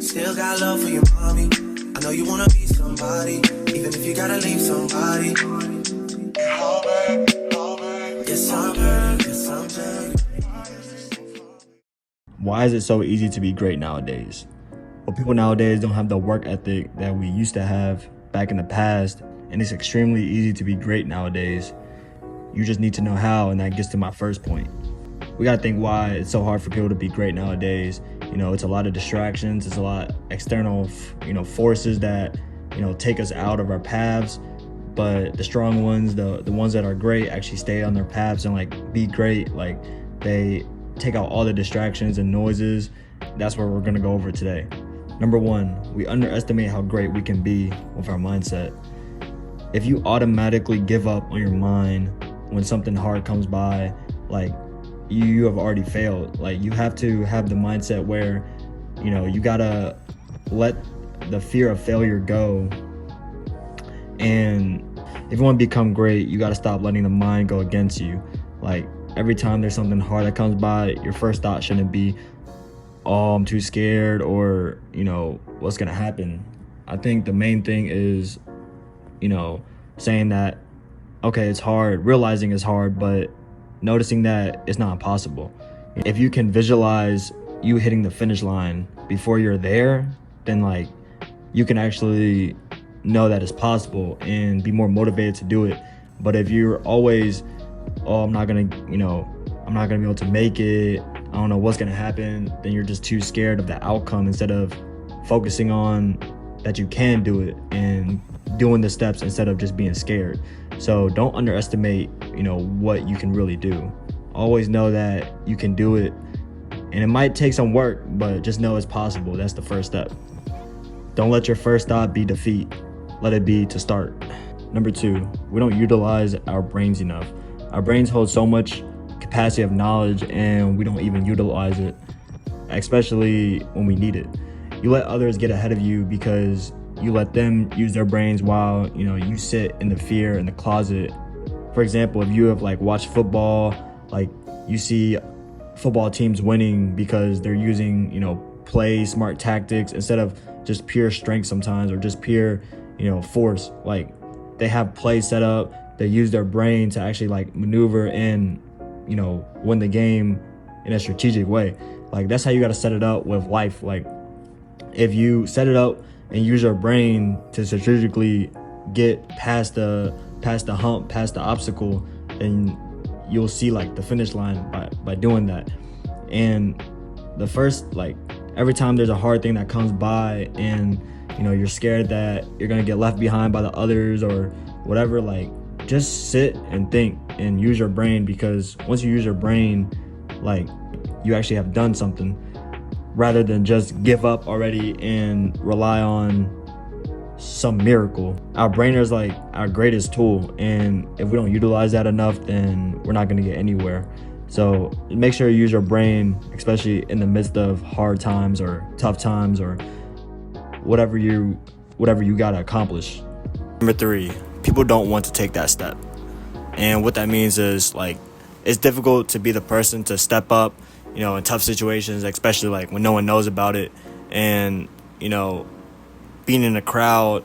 Still got love for your mommy. I know you wanna be somebody, even if you gotta leave somebody. Yes, I'm hurt, yes, I'm hurt. Why is it so easy to be great nowadays? Well, people nowadays don't have the work ethic that we used to have back in the past, and it's extremely easy to be great nowadays. You just need to know how, and that gets to my first point. We gotta think why it's so hard for people to be great nowadays. It's a lot of distractions, it's a lot external, forces that, take us out of our paths. But the strong ones, the ones that are great, actually stay on their paths and be great. They take out all the distractions and noises. That's what we're gonna go over today. Number one, we underestimate how great we can be with our mindset. If you automatically give up on your mind when something hard comes by, you have already failed. You have to have the mindset where, you gotta let the fear of failure go. And if you want to become great, you gotta stop letting the mind go against you. Every time there's something hard that comes by, your first thought shouldn't be, oh, I'm too scared, or, what's gonna happen. I think the main thing is, saying that, okay, it's hard, realizing it's hard, but noticing that it's not impossible. If you can visualize you hitting the finish line before you're there, then you can actually know that it's possible and be more motivated to do it. But if you're always, oh, I'm not gonna be able to make it, I don't know what's gonna happen, then you're just too scared of the outcome instead of focusing on that you can do it and doing the steps instead of just being scared. So don't underestimate, what you can really do. Always know that you can do it, and it might take some work, but just know it's possible. That's the first step. Don't let your first thought be defeat. Let it be to start. Number two, we don't utilize our brains enough. Our brains hold so much capacity of knowledge, and we don't even utilize it, especially when we need it. You let others get ahead of you because you let them use their brains while you sit in the fear in the closet. For example, if you have watched football, you see football teams winning because they're using play smart tactics instead of just pure strength sometimes, or just pure force. They have plays set up, they use their brain to actually maneuver and win the game in a strategic way. That's how you got to set it up with life. If you set it up and use your brain to strategically get past the hump, past the obstacle, then you'll see the finish line by doing that. And the first, every time there's a hard thing that comes by and you're scared that you're gonna get left behind by the others or whatever, just sit and think and use your brain, because once you use your brain, you actually have done something, rather than just give up already and rely on some miracle. Our brain is our greatest tool, and if we don't utilize that enough, then we're not gonna get anywhere. So make sure you use your brain, especially in the midst of hard times or tough times or whatever you gotta accomplish. Number three, people don't want to take that step. And what that means is it's difficult to be the person to step up, in tough situations, especially when no one knows about it. And, being in a crowd,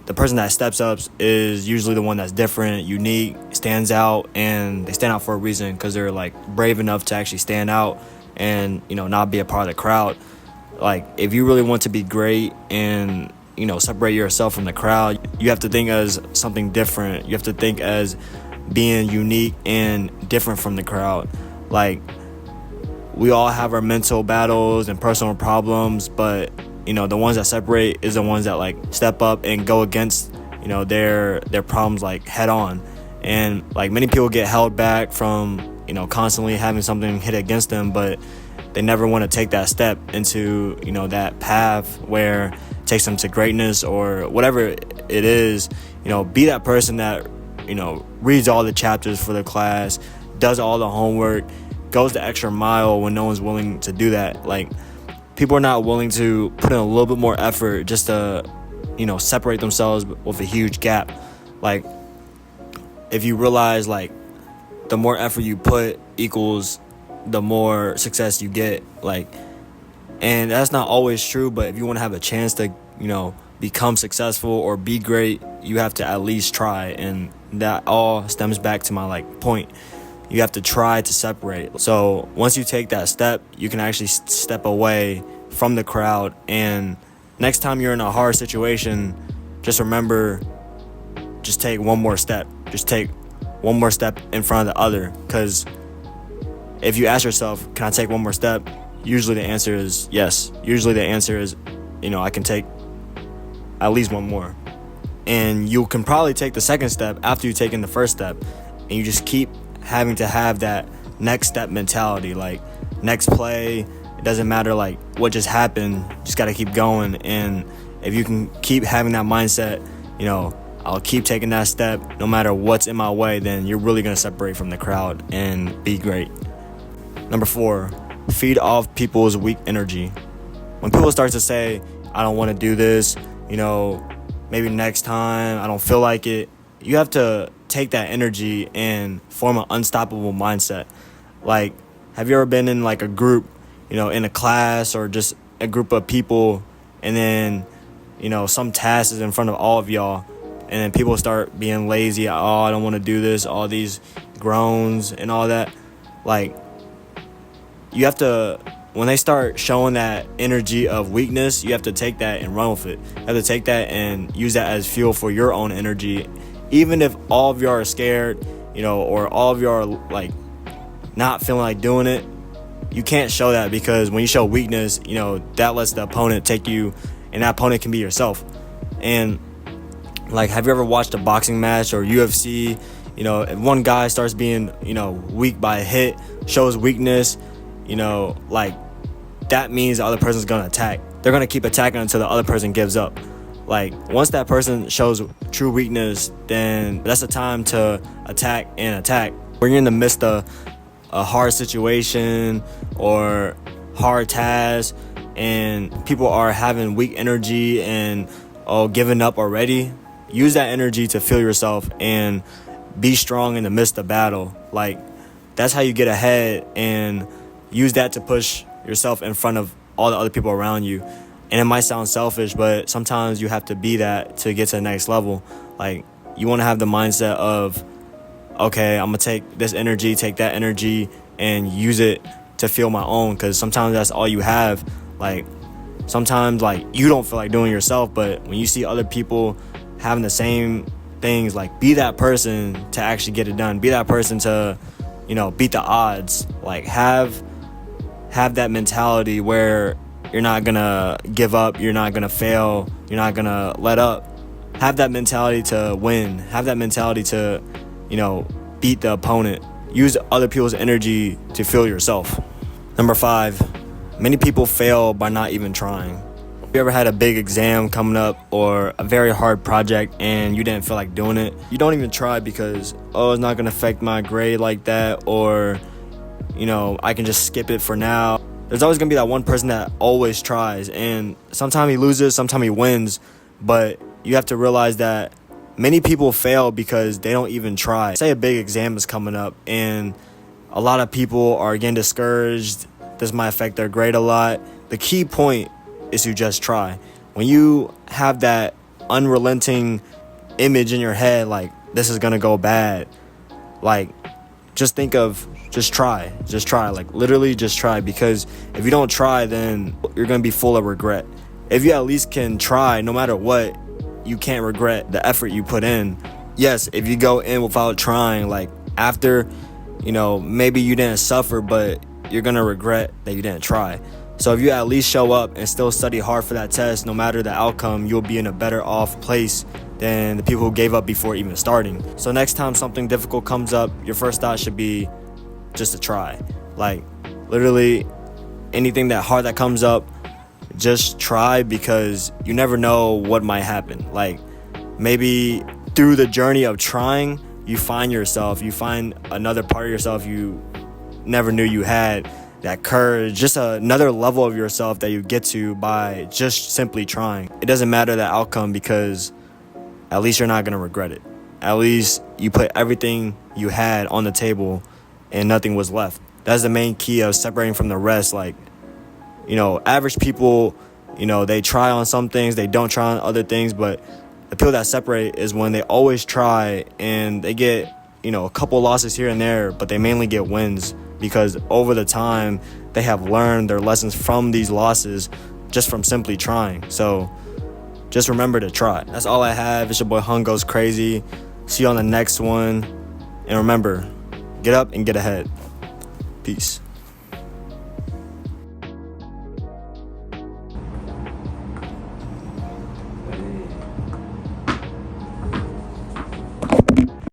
the person that steps up is usually the one that's different, unique, stands out, and they stand out for a reason because they're brave enough to actually stand out and, not be a part of the crowd. If you really want to be great and, separate yourself from the crowd, you have to think as something different. You have to think as being unique and different from the crowd. We all have our mental battles and personal problems, but the ones that separate is the ones that step up and go against their problems head on. And many people get held back from constantly having something hit against them, but they never want to take that step into that path where it takes them to greatness or whatever it is. Be that person that reads all the chapters for the class, does all the homework, goes the extra mile when no one's willing to do that. People are not willing to put in a little bit more effort just to separate themselves with a huge gap. If you realize the more effort you put equals the more success you get. And that's not always true, but if you want to have a chance to, become successful or be great, you have to at least try. And that all stems back to my point. You have to try to separate. So once you take that step, you can actually step away from the crowd. And next time you're in a hard situation, just remember, just take one more step. Just take one more step in front of the other. Because if you ask yourself, can I take one more step? Usually the answer is yes. Usually the answer is, I can take at least one more. And you can probably take the second step after you've taken the first step. And you just keep having to have that next step mentality. Next play, it doesn't matter what just happened. Just got to keep going. And if you can keep having that mindset, I'll keep taking that step no matter what's in my way, then you're really going to separate from the crowd and be great. Number 4, feed off people's weak energy. When people start to say, I don't want to do this, maybe next time, I don't feel like it, you have to take that energy and form an unstoppable mindset. Have you ever been in a group, in a class or just a group of people, and then, some task is in front of all of y'all, and then people start being lazy, I don't want to do this, all these groans and all that. You have to, when they start showing that energy of weakness, you have to take that and run with it. You have to take that and use that as fuel for your own energy. Even if all of y'all are scared, or all of y'all are not feeling like doing it, you can't show that, because when you show weakness, that lets the opponent take you, and that opponent can be yourself. And have you ever watched a boxing match or UFC? If one guy starts being, weak by a hit, shows weakness, that means the other person's going to attack. They're going to keep attacking until the other person gives up. Once that person shows true weakness, then that's the time to attack and attack. When you're in the midst of a hard situation or hard task and people are having weak energy and giving up already, use that energy to fuel yourself and be strong in the midst of battle. That's how you get ahead, and use that to push yourself in front of all the other people around you. And it might sound selfish, but sometimes you have to be that to get to the next level. You want to have the mindset of, okay, I'm going to take this energy, take that energy, and use it to fuel my own. Because sometimes that's all you have. Sometimes, you don't feel like doing yourself, but when you see other people having the same things, be that person to actually get it done. Be that person to, beat the odds. Have that mentality where you're not gonna give up, you're not gonna fail, you're not gonna let up. Have that mentality to win. Have that mentality to, beat the opponent. Use other people's energy to fuel yourself. Number 5, many people fail by not even trying. If you ever had a big exam coming up or a very hard project and you didn't feel like doing it, you don't even try because, it's not gonna affect my grade like that, or I can just skip it for now. There's always going to be that one person that always tries, and sometimes he loses, sometimes he wins, but you have to realize that many people fail because they don't even try. Say a big exam is coming up, and a lot of people are getting discouraged. This might affect their grade a lot. The key point is to just try. When you have that unrelenting image in your head, this is going to go bad, just think of, just try, literally just try, because if you don't try, then you're going to be full of regret. If you at least can try, no matter what, you can't regret the effort you put in. Yes, if you go in without trying, after, maybe you didn't suffer, but you're going to regret that you didn't try. So if you at least show up and still study hard for that test, no matter the outcome, you'll be in a better off place than the people who gave up before even starting. So next time something difficult comes up, your first thought should be just to try. Literally anything that hard that comes up, just try, because you never know what might happen. Maybe through the journey of trying, you find another part of yourself you never knew you had, that courage, just another level of yourself that you get to by just simply trying. It doesn't matter the outcome, because at least you're not going to regret it. At least you put everything you had on the table and nothing was left. That's the main key of separating from the rest. average people, they try on some things, they don't try on other things, but the people that separate is when they always try and they get, a couple losses here and there, but they mainly get wins because over the time they have learned their lessons from these losses just from simply trying. So just remember to try. That's all I have. It's your boy Hung Goes Crazy. See you on the next one. And remember, get up and get ahead. Peace.